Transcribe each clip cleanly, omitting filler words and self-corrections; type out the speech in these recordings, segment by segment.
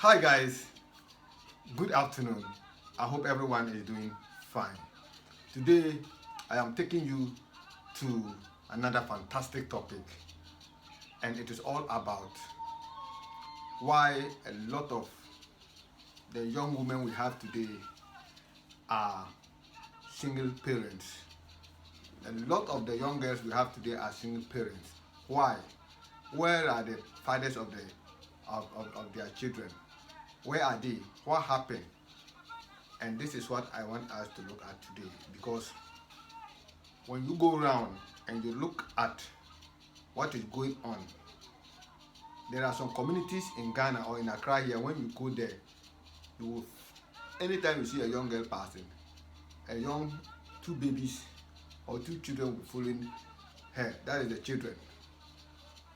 Hi guys, good afternoon. I hope everyone is doing fine. Today I am taking you to another fantastic topic, and it is all about why a lot of the young women we have today are single parents. A lot of the young girls we have today are single parents. Why? Where are the fathers of of their children? Where are they? What happened? And this is what I want us to look at today, because when you go around and you look at what is going on, there are some communities in Ghana or in Accra here. When you go there, you will, anytime you see a young girl passing, a young two babies or two children will be following her. That is the children.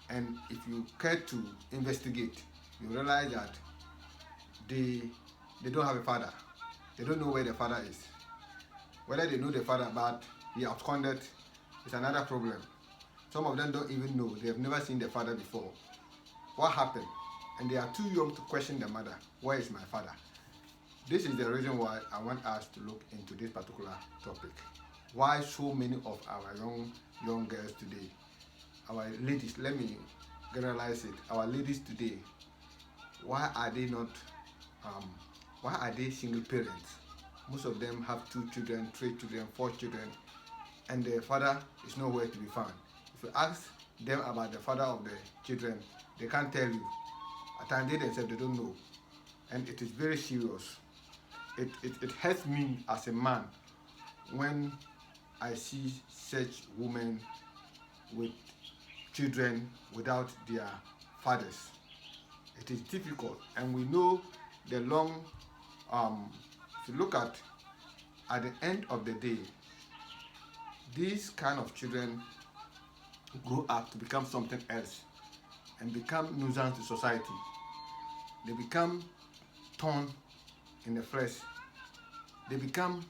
And if you care to investigate, you realize that they don't have a father. They don't know where the father is. Whether they know the father but he absconded is another problem. Some of them don't even know. They have never seen the father before. What happened? And they are too young to question the mother. Where is my father? This is the reason why I want us to look into this particular topic. Why so many of our young girls today, our ladies, let me generalize it, our ladies today, why are they not why are they single parents? Most of them have 2 children, 3 children, 4 children, and the father is nowhere to be found. If you ask them about the father of the children, they can't tell you. At times they themselves, they don't know. And it is very serious. It hurts me as a man when I see such women with children without their fathers. It is difficult, and we know the long if you look at the end of the day, these kind of children grow up to become something else and become nuisance to society. They become thorn in the flesh. They become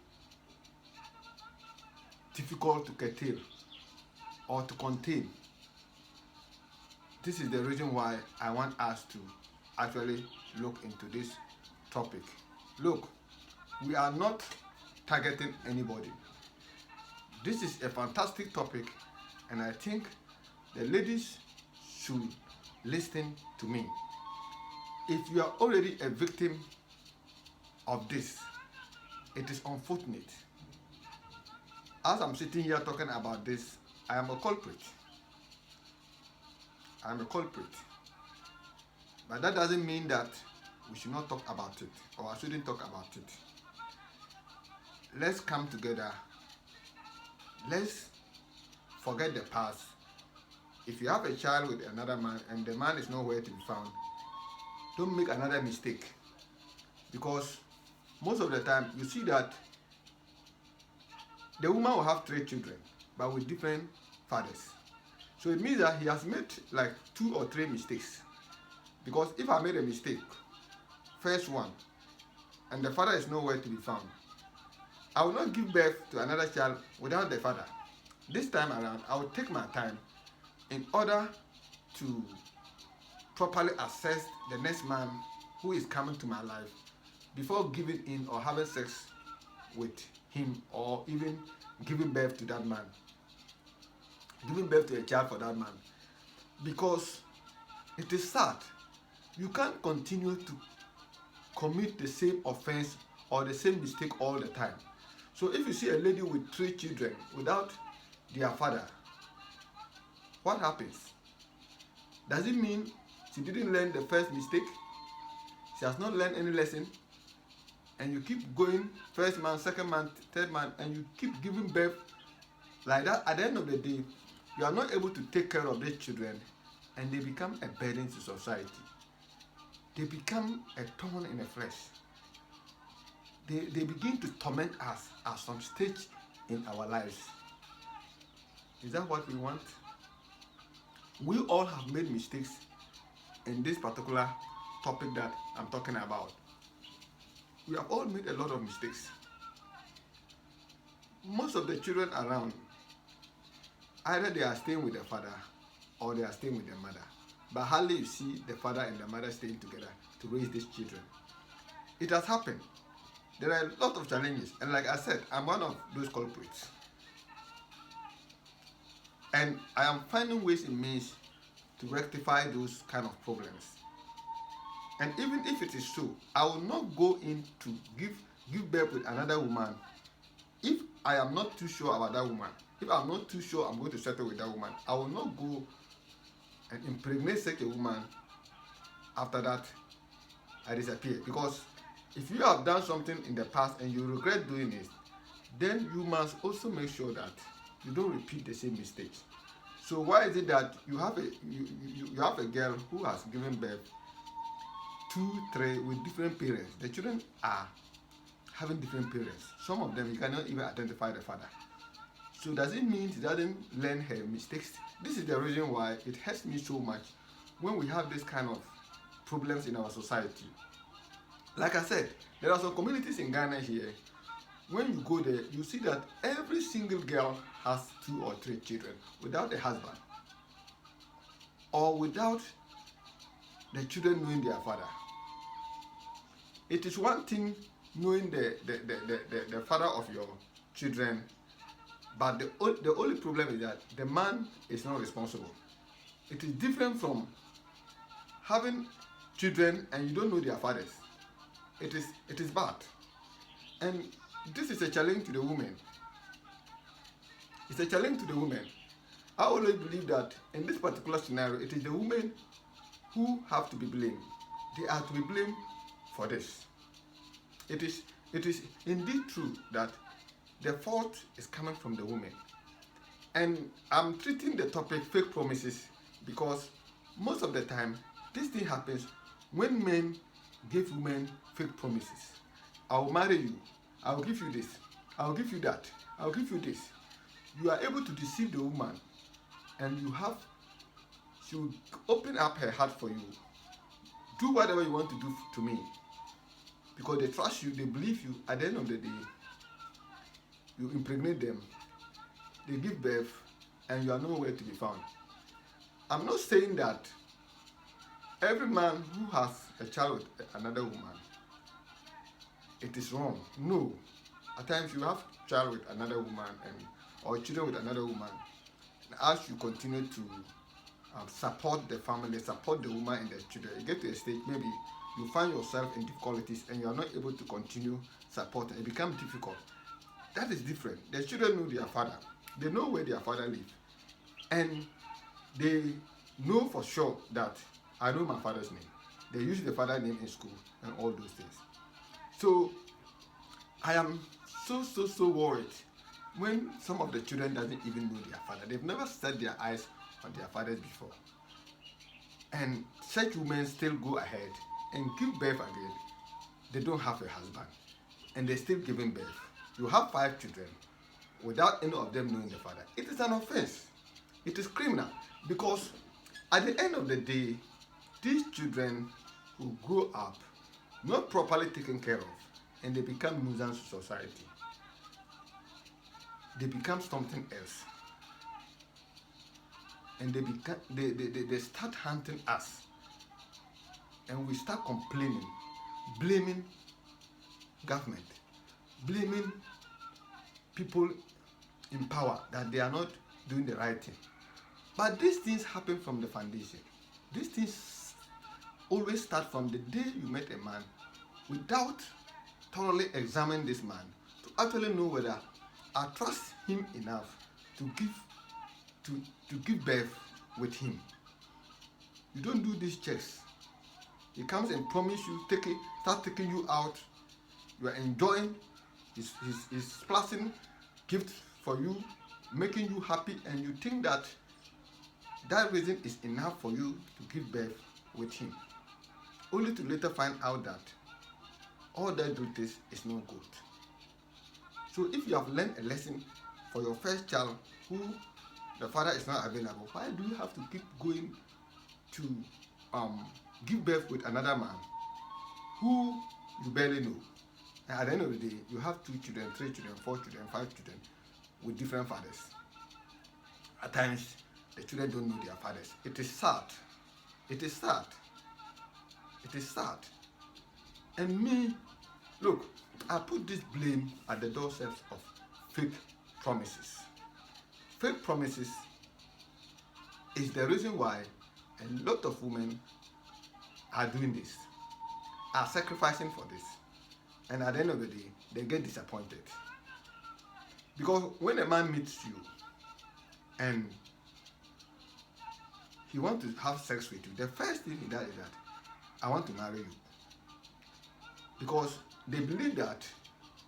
difficult to curtail or to contain. This is the reason why I want us to actually look into this topic. Look, we are not targeting anybody. This is a fantastic topic, and I think the ladies should listen to me. If you are already a victim of this, it is unfortunate. As I'm sitting here talking about this, I am a culprit. I am a culprit. But that doesn't mean that we should not talk about it, or I shouldn't talk about it. Let's come together. Let's forget the past. If you have a child with another man and the man is nowhere to be found, don't make another mistake. Because most of the time you see that the woman will have 3 children but with different fathers. So it means that he has made like 2 or 3 mistakes. Because if I made a mistake, first one, and the father is nowhere to be found, I will not give birth to another child without the father. This time around, I will take my time in order to properly assess the next man who is coming to my life before giving in or having sex with him, or even giving birth to that man, giving birth to a child for that man. Because it is sad. You can't continue to commit the same offense or the same mistake all the time. So if you see a lady with 3 children without their father, what happens? Does it mean she didn't learn the first mistake? She has not learned any lesson? And you keep going, first man, second man, third man, and you keep giving birth like that. At the end of the day, you are not able to take care of these children, and they become a burden to society. They become a thorn in the flesh. They begin to torment us at some stage in our lives. Is that what we want? We all have made mistakes in this particular topic that I'm talking about. We have all made a lot of mistakes. Most of the children around, either they are staying with their father or they are staying with their mother. but hardly you see the father and the mother staying together to raise these children. It has happened. There are a lot of challenges, and like I said, I'm one of those culprits. And I am finding ways and means to rectify those kind of problems. And even if it is so, I will not go in to give birth with another woman if I am not too sure about that woman. If I'm not too sure I'm going to settle with that woman, I will not go and impregnate such a woman. After that, I disappear. Because if you have done something in the past and you regret doing it, then you must also make sure that you don't repeat the same mistakes. So why is it that you have a girl who has given birth 2, 3 with different parents? The children are having different parents. Some of them you cannot even identify the father. So does it mean she doesn't learn her mistakes? This is the reason why it hurts me so much when we have this kind of problems in our society. Like I said, there are some communities in Ghana here. When you go there, you see that every single girl has 2 or 3 children without a husband, or without the children knowing their father. It is one thing knowing the father of your children, but the only problem is that the man is not responsible. It is different from having children and you don't know their fathers. It is bad. And this is a challenge to the women. It's a challenge to the women. I always believe that in this particular scenario, it is the women who have to be blamed. They are to be blamed for this. It is indeed true that the fault is coming from the women. And I'm treating the topic fake promises because most of the time this thing happens when men give women fake promises. I will marry you. I will give you this. I will give you that. I will give you this. You are able to deceive the woman, and she will open up her heart for you. Do whatever you want to do to me, because they trust you, they believe you. At the end of the day, you impregnate them, they give birth, and you are nowhere to be found. I'm not saying that every man who has a child with another woman, it is wrong. No. At times you have a child with another woman or children with another woman. And as you continue to support the family, support the woman and the children, you get to a stage maybe you find yourself in difficulties and you are not able to continue supporting. It becomes difficult. That is different. The children know their father. They know where their father lives. And they know for sure that I know my father's name. They use the father's name in school and all those things. So I am so worried when some of the children doesn't even know their father. They've never set their eyes on their fathers before. And such women still go ahead and give birth again. They don't have a husband and they're still giving birth. You have 5 children without any of them knowing the father. It is an offense. It is criminal, because at the end of the day, these children will grow up not properly taken care of, and they become nuisance to society. They become something else, and they start hunting us, and we start complaining, blaming government, blaming people in power that they are not doing the right thing. But these things happen from the foundation. These things always start from the day you met a man without thoroughly examining this man to actually know whether I trust him enough to give birth with him. You don't do these checks. He comes and promise you, start taking you out. You are enjoying his splashing gift for you, making you happy, and you think that reason is enough for you to give birth with him, only to later find out that all that duties is no good. So if you have learned a lesson for your first child who the father is not available, why do you have to keep going to give birth with another man who you barely know? And at the end of the day, you have 2 children, 3 children, 4 children, 5 children with different fathers. At times, the children don't know their fathers. It is sad. It is sad. It is sad. And me, look, I put this blame at the doorsteps of fake promises. Fake promises is the reason why a lot of women are doing this, are sacrificing for this, and at the end of the day, they get disappointed. Because when a man meets you and he wants to have sex with you, the first thing he does is that, I want to marry you. Because they believe that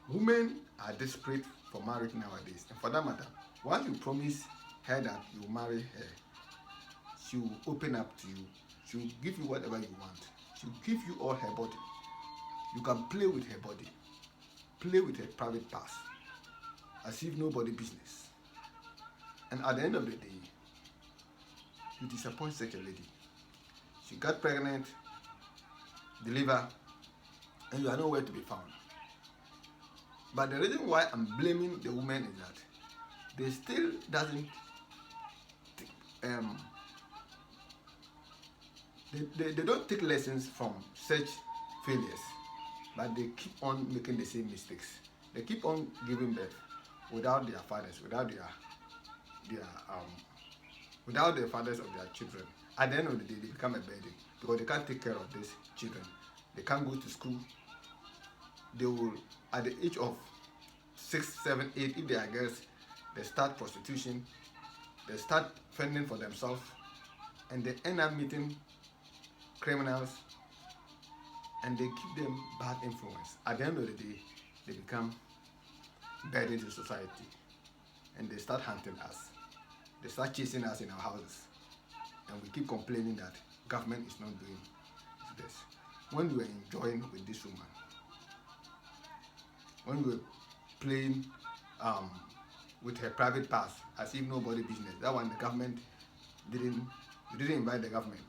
women are desperate for marriage nowadays. And for that matter, once you promise her that you will marry her, she will open up to you. She will give you whatever you want. She will give you all her body. You can play with her body, play with her private parts, as if nobody business. And at the end of the day, you disappoint such a lady. She got pregnant, deliver, and you are nowhere to be found. But the reason why I'm blaming the woman is that they still doesn't they don't take lessons from such failures, but they keep on making the same mistakes. They keep on giving birth without their fathers, without without the fathers of their children. At the end of the day, they become a burden because they can't take care of these children. They can't go to school. They will, at the age of 6, 7, 8, if they are girls, they start prostitution. They start fending for themselves, and they end up meeting criminals, and they keep them bad influence. At the end of the day, they become burden to society, and they start hunting us. They start chasing us in our houses, and we keep complaining that government is not doing this. When we were enjoying with this woman, when we were playing with her private parts as if nobody business, that one the government didn't invite the government.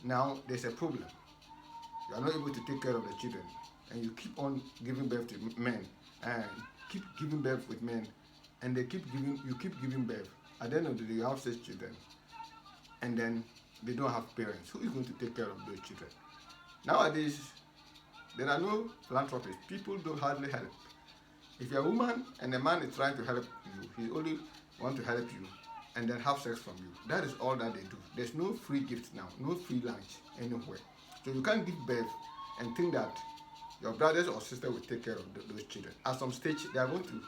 Now there's a problem. You are not able to take care of the children, and you keep on giving birth to men, and keep giving birth with men, and you keep giving birth. At the end of the day, you have 6 children, and then they don't have parents. Who is going to take care of those children? Nowadays, there are no philanthropists. People don't hardly help. If you're a woman and a man is trying to help you, he only want to help you and then have sex from you. That is all that they do. There's no free gifts now, no free lunch anywhere. So you can't give birth and think that your brothers or sister will take care of those children. At some stage, they are going to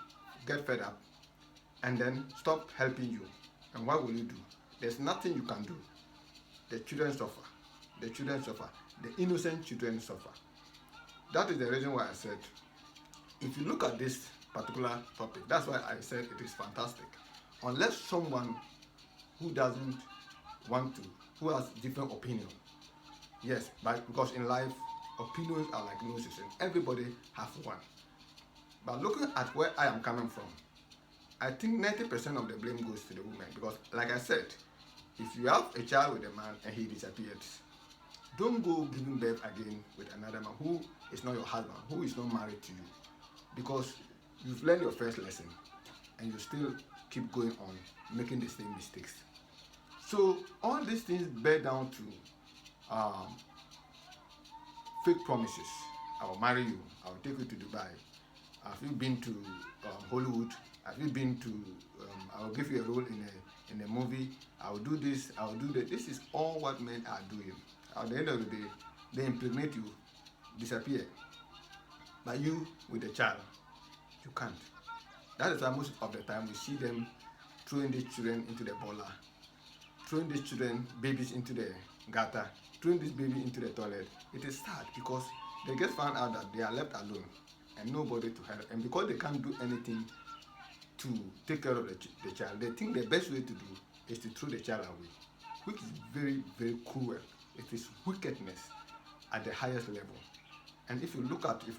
get fed up and then stop helping you. And what will you do? There's nothing you can do. The children suffer. The children suffer. The innocent children suffer. That is the reason why I said, if you look at this particular topic, that's why I said it is fantastic. Unless someone who doesn't want to, who has different opinion. Yes, but because in life, opinions are like noses and everybody has one. But looking at where I am coming from, I think 90% of the blame goes to the woman. Because like I said, if you have a child with a man and he disappears, don't go giving birth again with another man who is not your husband, who is not married to you. Because you've learned your first lesson and you still keep going on making the same mistakes. So all these things bear down to fake promises. I will marry you. I will take you to Dubai. Have you been to Hollywood? Have you been to? I will give you a role in a movie. I will do this. I will do that. This is all what men are doing. At the end of the day, they impregnate you, disappear. But you with a child, you can't. That is why most of the time we see them throwing these children into the boiler, throwing these children, babies into the gutter, throwing this baby into the toilet. It is sad because they get found out that they are left alone and nobody to help. And because they can't do anything to take care of the child, they think the best way to do is to throw the child away, which is very, very cruel. It is wickedness at the highest level. And if you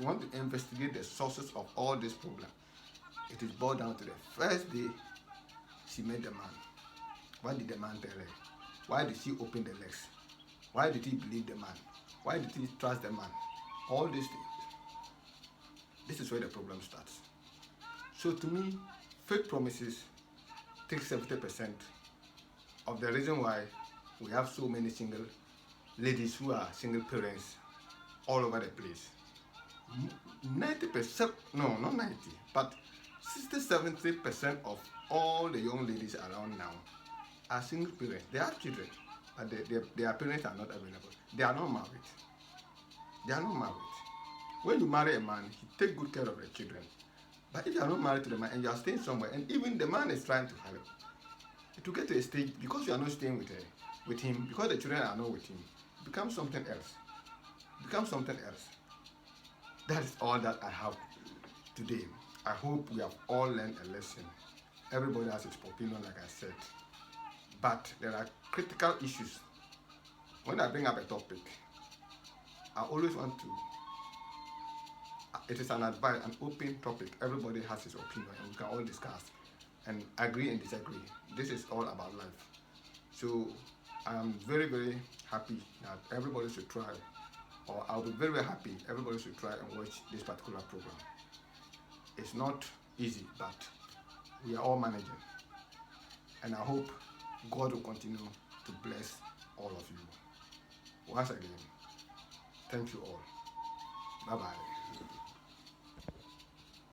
want to investigate the sources of all this problem, it is boiled down to the first day she met the man. What did the man tell her? Why did she open the legs? Why did he believe the man? Why did he trust the man? All these things. This is where the problem starts. So to me, fake promises take 70% of the reason why we have so many single ladies who are single parents all over the place. 90%, no, not 90, but 60-70% of all the young ladies around now are single parents. They have children, but their parents are not available. They are not married. They are not married. When you marry a man, he take good care of the children. But if you are not married to the man and you are staying somewhere, and even the man is trying to help, it will get to a stage because you are not staying with him, because the children are not with him, it becomes something else. It becomes something else. That is all that I have today. I hope we have all learned a lesson. Everybody has his opinion, like I said. But there are critical issues. When I bring up a topic, I always want to, it is an advice, an open topic. Everybody has his opinion and we can all discuss and agree and disagree. This is all about life. So I am very, very happy that everybody should try, or I'll be very, very happy everybody should try and watch this particular program. It's not easy, but we are all managing. And I hope God will continue to bless all of you. Once again, thank you all. Bye-bye.